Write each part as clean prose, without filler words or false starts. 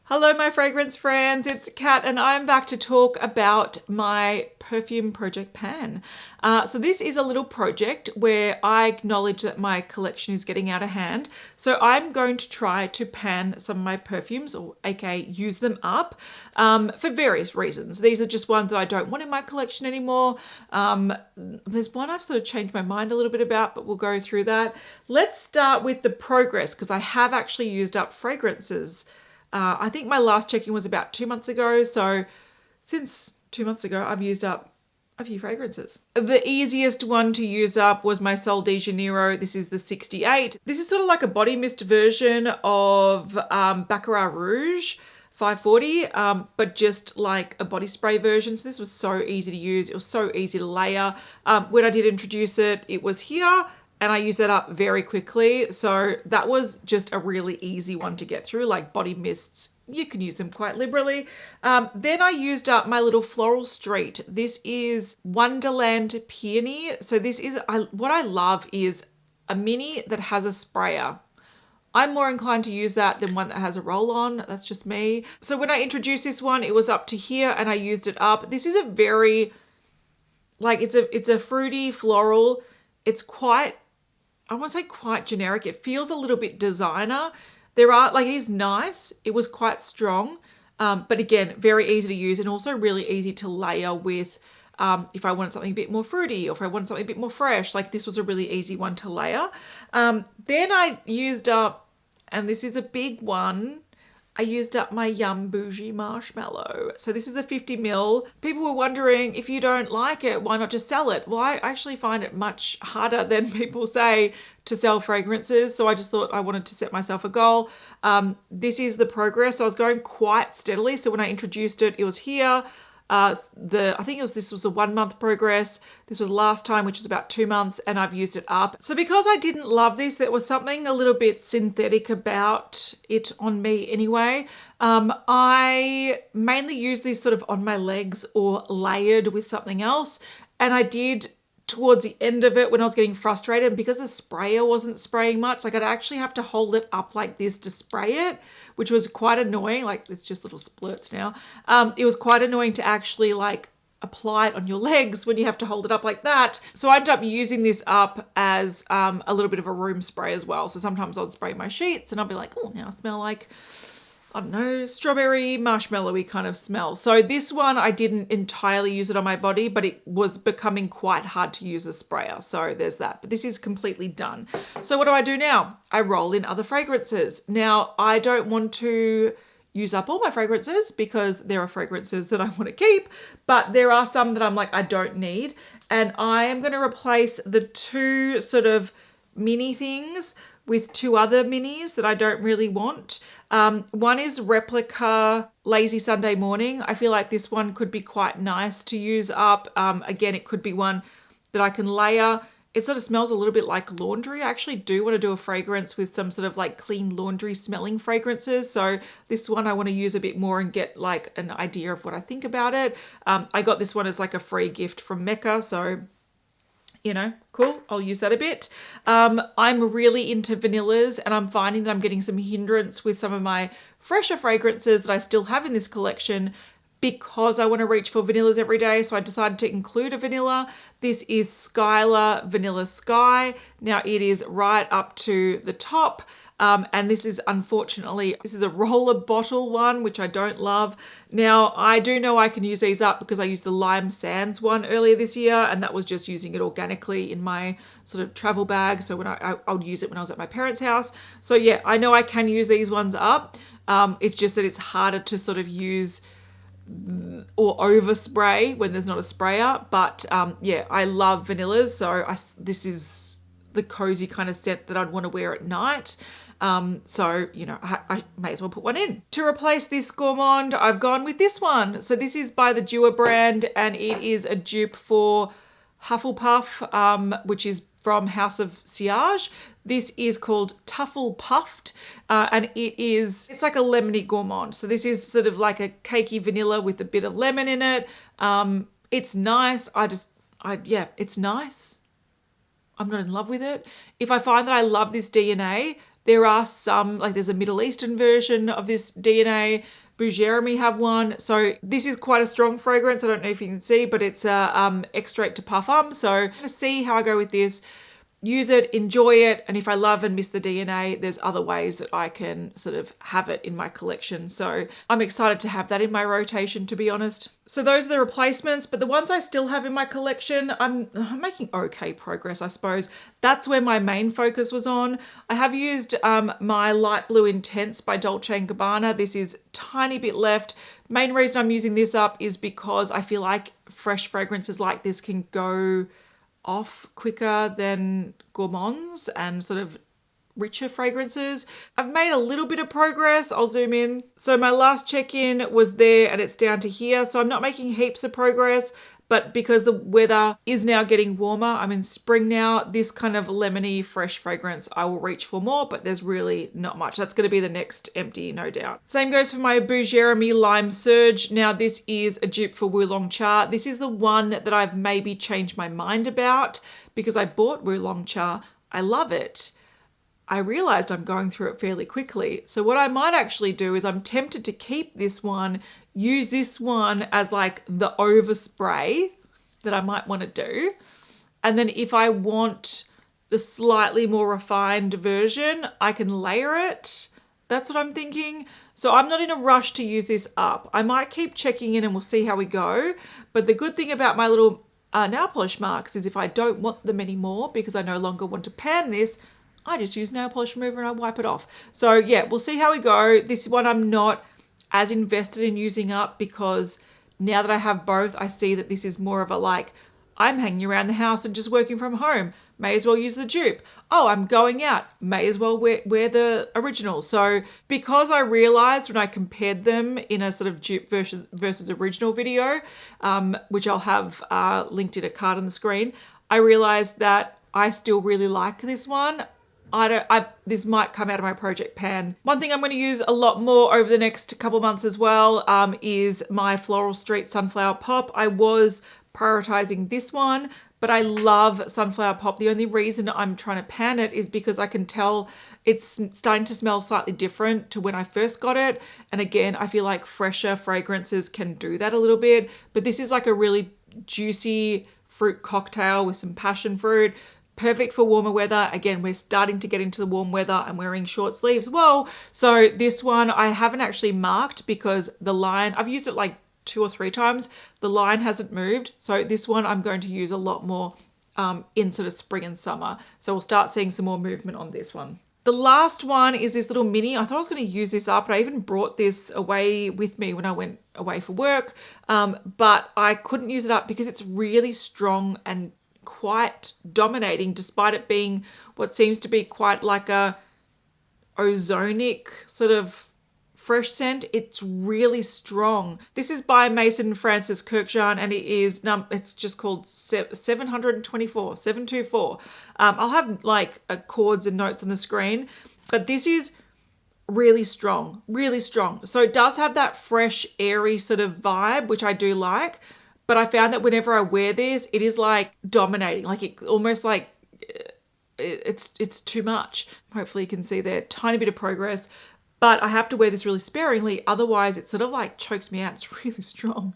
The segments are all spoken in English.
Hello my fragrance friends, it's Kat and I'm back to talk about my perfume project pan. So this is a little project where I acknowledge that my collection is getting out of hand. So I'm going to try to pan some of my perfumes, or aka use them up for various reasons. These are just ones that I don't want in my collection anymore. There's one I've sort of changed my mind a little bit about, but we'll go through that. Let's start with the progress because I have actually used up fragrances. I think my last check-in was about 2 months ago. So since 2 months ago, I've used up a few fragrances. The easiest one to use up was my Sol de Janeiro. This is the 68. This is sort of like a body mist version of Baccarat Rouge 540, but just like a body spray version. So this was so easy to use. It was so easy to layer. When I did introduce it, it was here. And I used that up very quickly. So that was just a really easy one to get through, like body mists. You can use them quite liberally. Then I used up my little Floral Street. This is Wonderland Peony. So this is, what I love is a mini that has a sprayer. I'm more inclined to use that than one that has a roll-on. That's just me. So when I introduced this one, it was up to here and I used it up. This is a very, like it's a fruity floral. It's quite, I want to say quite generic. It feels a little bit designer. There are, like, it is nice. It was quite strong, but again, very easy to use and also really easy to layer with if I wanted something a bit more fruity or if I wanted something a bit more fresh. Like this was a really easy one to layer. Then I used up, and this is a big one, I used up my Yum Boujee Marshmallow. So this is a 50 ml. People were wondering, if you don't like it, why not just sell it? Well, I actually find it much harder than people say to sell fragrances. So I just thought I wanted to set myself a goal. This is the progress. So I was going quite steadily. So when I introduced it, it was here. I think this was a 1 month progress. This was last time, which was about 2 months, and I've used it up. So because I didn't love this, there was something a little bit synthetic about it on me anyway. I mainly use this sort of on my legs or layered with something else. And I did towards the end of it when I was getting frustrated, because the sprayer wasn't spraying much, like I'd actually have to hold it up like this to spray it, which was quite annoying. Like it's just little splurts now. It was quite annoying to actually like apply it on your legs when you have to hold it up like that. So I ended up using this up as a little bit of a room spray as well. So sometimes I'd spray my sheets and I'd be like, oh, now I smell like, I don't know, strawberry, marshmallowy kind of smell. So this one, I didn't entirely use it on my body, but it was becoming quite hard to use a sprayer. So there's that, but this is completely done. So what do I do now? I roll in other fragrances. Now, I don't want to use up all my fragrances because there are fragrances that I want to keep, but there are some that I'm like, I don't need. And I am going to replace the two sort of mini things with two other minis that I don't really want. One is Replica Lazy Sunday Morning. I feel like this one could be quite nice to use up. Again, it could be one that I can layer. It sort of smells a little bit like laundry. I actually do want to do a fragrance with some sort of like clean laundry smelling fragrances. So this one I want to use a bit more and get like an idea of what I think about it. I got this one as like a free gift from Mecca. So you know, cool, I'll use that a bit. I'm really into vanillas and I'm finding that I'm getting some hindrance with some of my fresher fragrances that I still have in this collection because I want to reach for vanillas every day. So I decided to include a vanilla. This is Skylar Vanilla Sky. Now it is right up to the top. And this is unfortunately, this is a roller bottle one, which I don't love. Now, I do know I can use these up because I used the Lime Sands one earlier this year, and that was just using it organically in my sort of travel bag. So when I would use it when I was at my parents' house. So yeah, I know I can use these ones up. It's just that it's harder to sort of use or overspray when there's not a sprayer. But yeah, I love vanillas. So this is the cozy kind of scent that I'd want to wear at night. So, you know, I may as well put one in. To replace this gourmand, I've gone with this one. So this is by the DUA brand and it is a dupe for Hufflepuff, which is from House of Siage. This is called Puffletuft, and it's like a lemony gourmand. So this is sort of like a cakey vanilla with a bit of lemon in it. It's nice. Yeah, it's nice. I'm not in love with it. If I find that I love this DNA, There are some, like there's a Middle Eastern version of this DNA. Bujairami have one. So this is quite a strong fragrance. I don't know if you can see, but it's a extrait to parfum. So I'm going to see how I go with this. Use it, enjoy it, and if I love and miss the DNA, there's other ways that I can sort of have it in my collection. So I'm excited to have that in my rotation, to be honest. So those are the replacements, but the ones I still have in my collection, I'm making okay progress, I suppose. That's where my main focus was on. I have used my Light Blue Intense by Dolce & Gabbana. This is a tiny bit left. Main reason I'm using this up is because I feel like fresh fragrances like this can go off quicker than gourmands and sort of richer fragrances. I've made a little bit of progress. I'll zoom in. So my last check-in was there and it's down to here. So I'm not making heaps of progress, but because the weather is now getting warmer, I'm in spring now, this kind of lemony fresh fragrance I will reach for more, but there's really not much. That's going to be the next empty, no doubt. Same goes for my Bujairami Lime Surge. Now this is a dupe for Wulong Cha. This is the one that I've maybe changed my mind about because I bought Wulong Cha. I love it. I realized I'm going through it fairly quickly. So what I might actually do is I'm tempted to keep this one, use this one as like the overspray that I might want to do. And then if I want the slightly more refined version, I can layer it. That's what I'm thinking. So I'm not in a rush to use this up. I might keep checking in and we'll see how we go. But the good thing about my little nail polish marks is if I don't want them anymore because I no longer want to pan this, I just use nail polish remover and I wipe it off. So yeah, we'll see how we go. This one I'm not as invested in using up because now that I have both, I see that this is more of a like, I'm hanging around the house and just working from home. May as well use the dupe. Oh, I'm going out. May as well wear the original. So because I realized when I compared them in a sort of dupe versus original video, which I'll have linked in a card on the screen, I realized that I still really like this one. This might come out of my project pan. One thing I'm going to use a lot more over the next couple months as well is my Floral Street Sunflower Pop. I was prioritizing this one, but I love Sunflower Pop. The only reason I'm trying to pan it is because I can tell it's starting to smell slightly different to when I first got it. And again, I feel like fresher fragrances can do that a little bit, but this is like a really juicy fruit cocktail with some passion fruit. Perfect for warmer weather. Again, we're starting to get into the warm weather. I'm wearing short sleeves. Whoa. So this one I haven't actually marked because the line, I've used it like 2 or 3 times. The line hasn't moved. So this one I'm going to use a lot more in sort of spring and summer. So we'll start seeing some more movement on this one. The last one is this little mini. I thought I was going to use this up, and I even brought this away with me when I went away for work. But I couldn't use it up because it's really strong and quite dominating, despite it being what seems to be quite like a ozonic sort of fresh scent. It's really strong. This is by Maison Francis Kurkdjian, and it is it's just called 724. I'll have like chords and notes on the screen, but this is really strong, really strong. So it does have that fresh, airy sort of vibe, which I do like. But I found that whenever I wear this, it is like dominating, like it almost like it's too much. Hopefully you can see there, tiny bit of progress, but I have to wear this really sparingly. Otherwise it sort of like chokes me out. It's really strong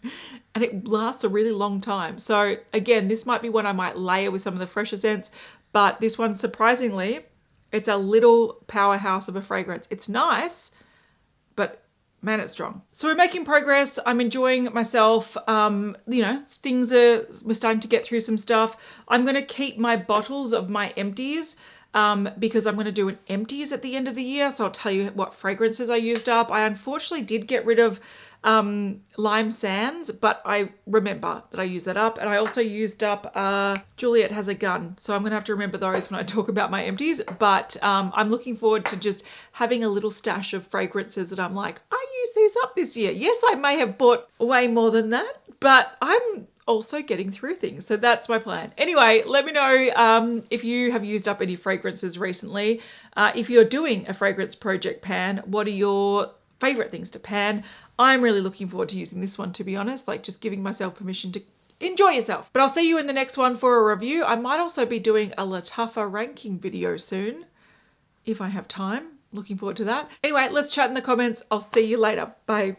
and it lasts a really long time. So again, this might be one I might layer with some of the fresher scents, but this one, surprisingly, it's a little powerhouse of a fragrance. It's nice, but man, it's strong. So we're making progress. I'm enjoying myself. You know, we're starting to get through some stuff. I'm going to keep my bottles of my empties because I'm going to do an empties at the end of the year. So I'll tell you what fragrances I used up. I unfortunately did get rid of Lime Sands, but I remember that I used that up. And I also used up Juliet Has a Gun. So I'm going to have to remember those when I talk about my empties. But I'm looking forward to just having a little stash of fragrances that I'm like, I used these up this year. Yes, I may have bought way more than that, but I'm also getting through things. So that's my plan. Anyway, let me know if you have used up any fragrances recently. If you're doing a fragrance project pan, what are your favorite things to pan? I'm really looking forward to using this one, to be honest, like just giving myself permission to enjoy yourself. But I'll see you in the next one for a review. I might also be doing a Latafa ranking video soon. if I have time. Looking forward to that. Anyway, let's chat in the comments. I'll see you later. Bye.